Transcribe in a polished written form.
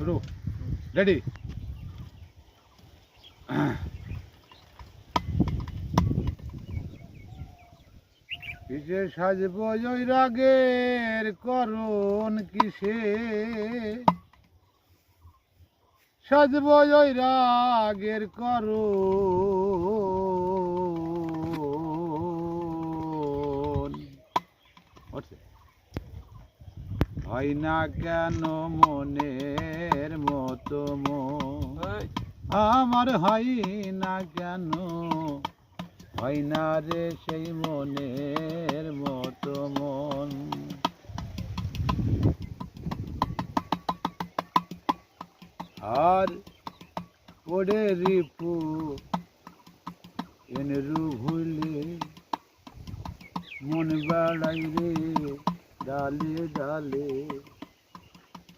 শুরু রেডি কিসে সাজব ওই রাগের করণ কিসে সাজব ওই রাগের করণ হয় না কেন মনের মতো মন আমার হয় না কেন হয় না রে সেই মনের মতো মন আর ওরে রিপু এনরু ভুলে মন বেড়াই রে ডালে ডালে